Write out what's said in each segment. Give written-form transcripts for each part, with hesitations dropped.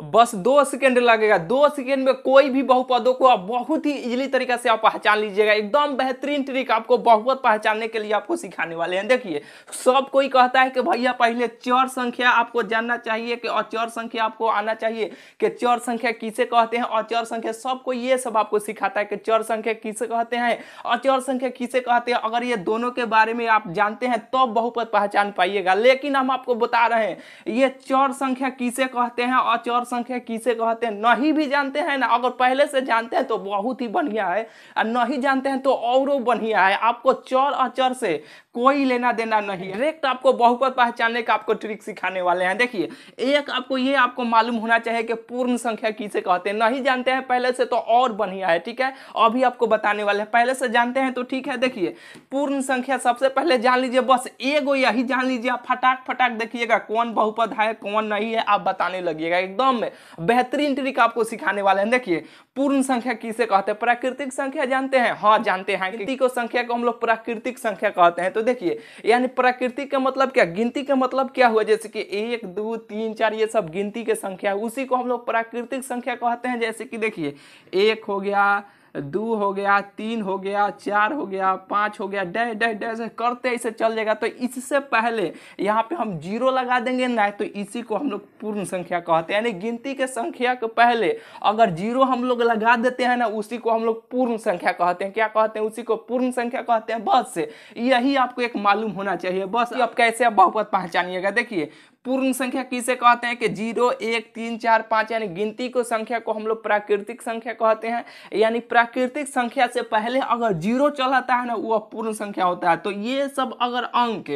बस 2 सेकंड लगेगा। 2 सेकंड में कोई भी बहुपदों को आप बहुत ही इजीली तरीका से आप पहचान लीजिएगा। एकदम बेहतरीन ट्रिक आपको बहुपद पहचानने के लिए आपको सिखाने वाले हैं। देखिए, सब कोई कहता है कि भैया पहले चर संख्या आपको जानना चाहिए कि अचर संख्या आपको आना चाहिए कि चर संख्या किसे कहते हैं, अचर संख्या, सबको ये सब आपको सिखाता है कि चर संख्या किसे कहते हैं, अचर संख्या किसे कहते हैं। अगर ये दोनों के बारे में आप जानते हैं तब बहुपद पहचान पाइएगा। लेकिन हम आपको बता रहे हैं ये चर संख्या किसे कहते हैं, अचर संख्या किसे कहते हैं, नहीं भी जानते हैं ना, अगर पहले से जानते हैं तो बहुत ही बढ़िया है, और नहीं जानते हैं तो और बढ़िया है। आपको चर अचर से कोई लेना देना नहीं, डायरेक्ट आपको बहुपद पहचानने का आपको ट्रिक सिखाने वाले हैं। देखिए, एक आपको मालूम होना चाहिए कि पूर्ण संख्या किसे कहते हैं। नहीं जानते हैं पहले से तो और बढ़िया है, ठीक है, अभी आपको बताने वाले हैं। पहले से जानते हैं तो ठीक है। देखिए, पूर्ण संख्या सबसे पहले जान लीजिए, बस एगो यही जान लीजिए। आप फटाक फटाक देखिएगा कौन बहुपद है कौन नहीं है, आप बताने लगिएगा। एकदम बेहतरीन ट्रिक आपको सिखाने वाले हैं। देखिए, पूर्ण संख्या किसे कहते हैं, प्राकृतिक संख्या जानते हैं, हाँ जानते हैं। गिनती को संख्या को हम लोग प्राकृतिक संख्या कहते हैं। तो देखिए, यानी प्राकृतिक का मतलब क्या, गिनती का मतलब क्या हुआ, जैसे कि 1 2 3 4 ये सब गिनती के संख्या है, उसी को हम लोग प्राकृतिक संख्या कहते हैं। जैसे कि देखिए, 1 हो गया, 2 हो गया, 3 हो गया, 4 हो गया, 5 हो गया, डैश डैश डैश करते इसे चल जाएगा। तो इससे पहले यहाँ पे हम 0 लगा देंगे ना, तो इसी को हम लोग पूर्ण संख्या कहते हैं। यानी गिनती के संख्या के पहले अगर 0 हम लोग लगा देते हैं ना, उसी को हम लोग पूर्ण संख्या कहते हैं। क्या कहते हैं, उसी को पूर्ण संख्या कहते हैं। बस यही आपको एक मालूम होना चाहिए। बस आप कैसे आप बहुपद पहचानिएगा। देखिए, पूर्ण संख्या किसे कहते हैं कि 0 1 3 4 5, यानी गिनती को संख्या को हम लोग प्राकृतिक संख्या कहते हैं। यानी प्राकृतिक संख्या से पहले अगर 0 चलाता है ना, वह पूर्ण संख्या होता है। तो ये सब अगर अंक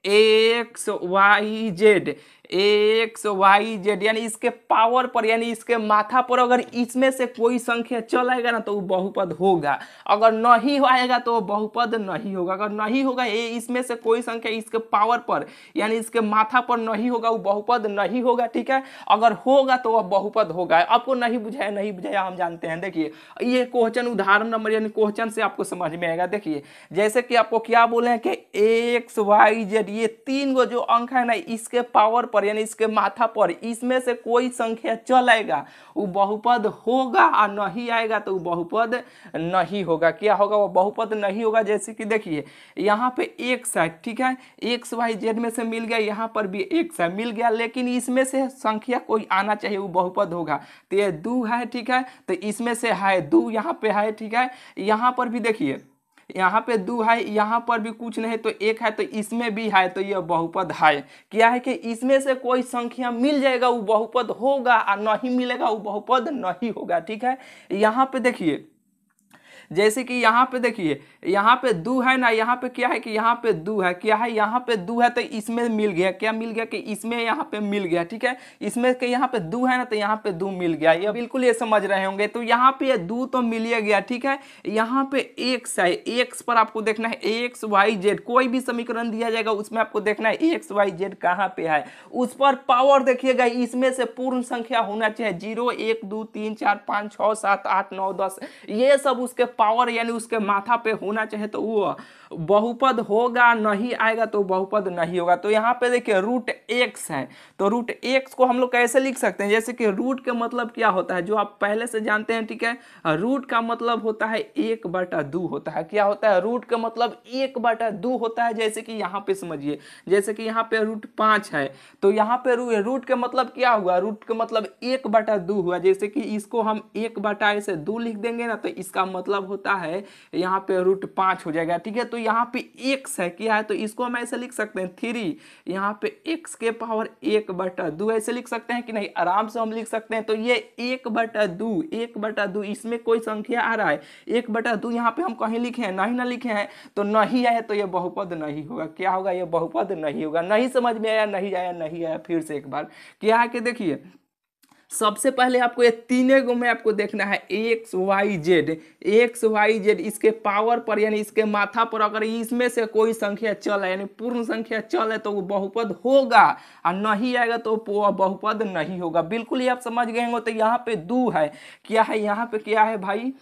X Y Z, X Y Z, यानी इसके पावर पर, यानी इसके माथा पर अगर इसमें से कोई संख्या चल आएगा ना, तो वो बहुपद होगा। अगर नहीं आएगा तो वो बहुपद नहीं होगा। अगर नहीं होगा ये इसमें से कोई संख्या इसके पावर पर, यानी इसके माथा पर नहीं होगा, वो बहुपद नहीं होगा, ठीक है। अगर होगा तो वह बहुपद होगा। आपको नहीं बुझाया, नहीं बुझाया, हम जानते हैं। देखिए, ये क्वेश्चन उदाहरण नंबर, यानी क्वेश्चन से आपको समझ में आएगा। देखिए, जैसे कि आपको क्या बोले हैं कि एक्स वाई जेड, ये 3 गो जो अंक है ना, इसके पावर पर, यानी इसके माथा पर इसमें से कोई संख्या चल आएगा, वो बहुपद होगा, और नहीं आएगा तो वो बहुपद नहीं होगा। क्या होगा, वो बहुपद नहीं होगा। जैसे कि देखिए, यहाँ पे एक्स है, ठीक है, एक्स वाई जेड में से मिल गया, यहाँ पर भी एक्स है, मिल गया, लेकिन इसमें से संख्या कोई आना चाहिए, वो बहुपद होगा। तो ये 2 है, ठीक है, तो इसमें से है 2 यहाँ पे है, ठीक है। यहाँ पर भी देखिए, यहाँ पे 2 है, यहाँ पर भी कुछ नहीं तो 1 है, तो इसमें भी है, तो यह बहुपद है। क्या है कि इसमें से कोई संख्या मिल जाएगा वो बहुपद होगा, और नहीं मिलेगा वो बहुपद नहीं होगा, ठीक है। यहाँ पे देखिए, जैसे कि यहाँ पे देखिए, यहाँ पे 2 है ना, यहाँ पे क्या है कि यहाँ पे 2 है, क्या है, यहाँ पे 2 है, तो इसमें मिल गया, क्या मिल गया कि इसमें यहाँ पे मिल गया, ठीक है। इसमें के यहाँ पे 2 है ना, तो यहाँ पे 2 मिल गया। ये बिल्कुल ये समझ रहे होंगे। तो यहाँ पे 2 तो मिल गया, ठीक है। यहाँ पे एक्स है, एक्स पर आपको देखना है एक्स वाई जेड, कोई भी समीकरण दिया जाएगा उसमें आपको देखना है एक्स वाई जेड कहाँ पे है, उस पर पावर देखिएगा, इसमें से पूर्ण संख्या होना चाहिए। 0 1 2 3 4 5 6 7 8 9 10, ये सब उसके पावर, यानी उसके माथा पे होना चाहिए, तो वो बहुपद होगा। नहीं आएगा तो बहुपद नहीं होगा। तो यहाँ पे देखिए रूट एक्स है, तो रूट एक्स को हम लोग कैसे लिख सकते हैं, जैसे कि रूट का मतलब क्या होता है, जो आप पहले से जानते हैं, ठीक है। रूट का मतलब होता है 1/2 होता है। क्या होता है, रूट का मतलब 1/2 होता है। जैसे कि यहाँ पे समझिए, जैसे कि यहाँ पे रूट 5 है, तो यहाँ पे रूट का मतलब क्या हुआ, रूट का मतलब 1/2 हुआ। जैसे कि इसको हम 1/2 लिख देंगे ना, तो इसका मतलब होता है यहाँ पे रूट 5 हो जाएगा, ठीक है। तो यहाँ पे एक्स है, क्या है, तो इसको हम ऐसे लिख सकते हैं 3, यहाँ पे एक्स के पावर 1/2 ऐसे लिख सकते हैं कि नहीं, आराम से हम लिख सकते हैं। तो ये 1/2 इसमें कोई संख्या आ रहा है 1/2, यहाँ पे हम कहीं लिखे हैं, नहीं ना लिखे हैं, तो नहीं आया तो ये बहुपद नहीं होगा। क्या होगा, ये बहुपद नहीं होगा। नहीं समझ में आया, नहीं आया, नहीं आया, फिर से एक बार क्या है कि देखिए, सबसे पहले आपको ये तीनों को में आपको देखना है X Y Z, X Y Z, इसके पावर पर, यानी इसके माथा पर अगर इसमें से कोई संख्या चल है, यानी पूर्ण संख्या चल है, तो वो बहुपद होगा, और नहीं आएगा तो वो बहुपद नहीं होगा। बिल्कुल ही आप समझ गए होंगे। तो यहाँ पे 2 है, क्या है, यहाँ पे क्या है भाई,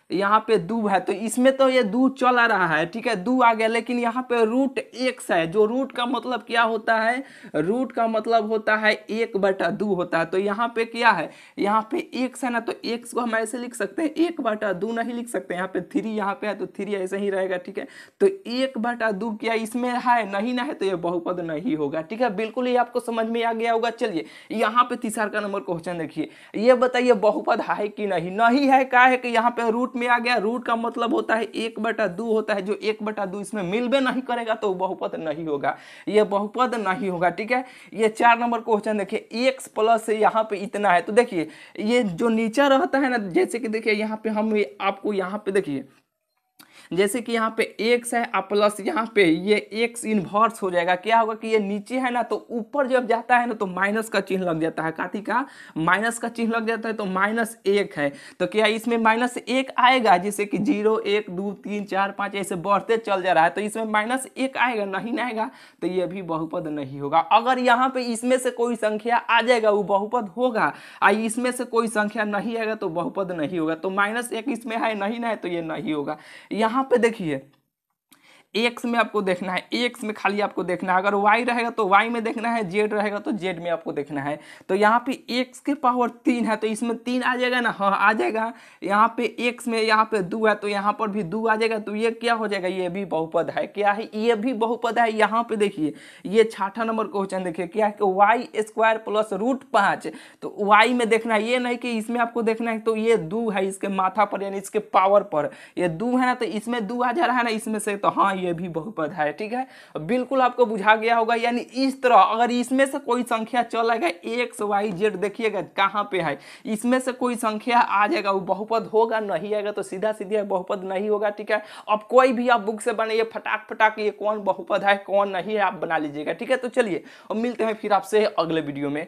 यहाँ पे दू है, तो इसमें तो ये दू चल आ रहा है, ठीक है, दू आ गया, लेकिन यहाँ पे रूट एक्स है, जो रूट का मतलब क्या होता है, रूट का मतलब होता है 1/2 होता है। तो यहाँ पे क्या है, यहाँ पे एक्स है ना, तो एक्स को हम ऐसे लिख सकते हैं 1/2 नहीं लिख सकते, यहाँ पे 3 यहाँ पे है तो 3 ऐसे ही रहेगा, ठीक है। तो 1/2 क्या इसमें है, नहीं ना है, तो ये बहुपद नहीं होगा, ठीक है। बिल्कुल ये आपको समझ में आ गया होगा। चलिए यहाँ पे तीसरा का नंबर क्वेश्चन देखिए, ये बताइए बहुपद है कि नहीं, नहीं है, क्या है कि यहाँ पे रूट में आ गया, रूट का मतलब होता है 1/2 होता है, जो 1/2 इसमें मिलबे नहीं करेगा तो बहुपद नहीं होगा, ये बहुपद नहीं होगा, ठीक है। ये 4 नंबर क्वेश्चन देखिए, x प्लस यहाँ पे इतना है, तो देखिए ये जो नीचे रहता है ना, जैसे कि देखिए यहाँ पे हम आपको यहाँ पे देखिए जैसे कि यहाँ पे x है प्लस यहाँ पे ये x इनवर्स हो जाएगा, क्या होगा कि ये नीचे है ना, तो ऊपर जब जाता है ना तो माइनस का चिन्ह लग जाता है, काती का माइनस का चिन्ह लग जाता है, तो -1 है, तो क्या इसमें -1 आएगा, जैसे कि 0 1 2 3 4 5 ऐसे बढ़ते चल जा रहा है, तो इसमें -1 आएगा, नहीं ना आएगा, तो ये भी बहुपद नहीं होगा। अगर यहाँ पे इसमें से कोई संख्या आ जाएगा वो बहुपद होगा, और इसमें से कोई संख्या नहीं आएगा तो बहुपद नहीं होगा। तो -1 इसमें है, नहीं ना है, तो ये नहीं होगा। यहाँ पे देखिए एक्स में आपको देखना है, एक्स में खाली आपको देखना है, अगर वाई रहेगा तो वाई में देखना है, जेड रहेगा तो जेड में आपको देखना है। तो यहाँ पे एक्स के पावर 3 है, तो इसमें 3 आ जाएगा ना, हाँ आ जाएगा। यहाँ पे एक्स में यहाँ पे 2 है, तो यहाँ पर भी 2 आ जाएगा, तो ये क्या हो जाएगा, ये भी बहुपद है, क्या है, ये भी बहुपद है। यहाँ पे देखिए ये 6ठा नंबर क्वेश्चन देखिए, क्या है कि y² प्लस √5, तो y में देखना है, ये नहीं कि इसमें आपको देखना है, तो ये 2 है इसके माथा पर यानी इसके पावर पर, ये 2 है ना, तो इसमें 2 आ जा रहा है ना इसमें से, तो हाँ ये भी बहुपद है, ठीक है। बिल्कुल आपको बुझा गया होगा। यानी इस तरह अगर इसमें से कोई संख्या चलेगा एक्स वाई जेड, देखिएगा कहाँ पे है, इसमें से कोई संख्या आ जाएगा वो बहुपद होगा, नहीं आएगा तो सीधा सीधा बहुपद नहीं होगा, ठीक है। अब कोई भी आप बुक से बनाइए फटाक फटाक, ये कौन बहुपद है कौन नहीं है आप बना लीजिएगा, ठीक है। तो चलिए अब मिलते हैं फिर आपसे अगले वीडियो में।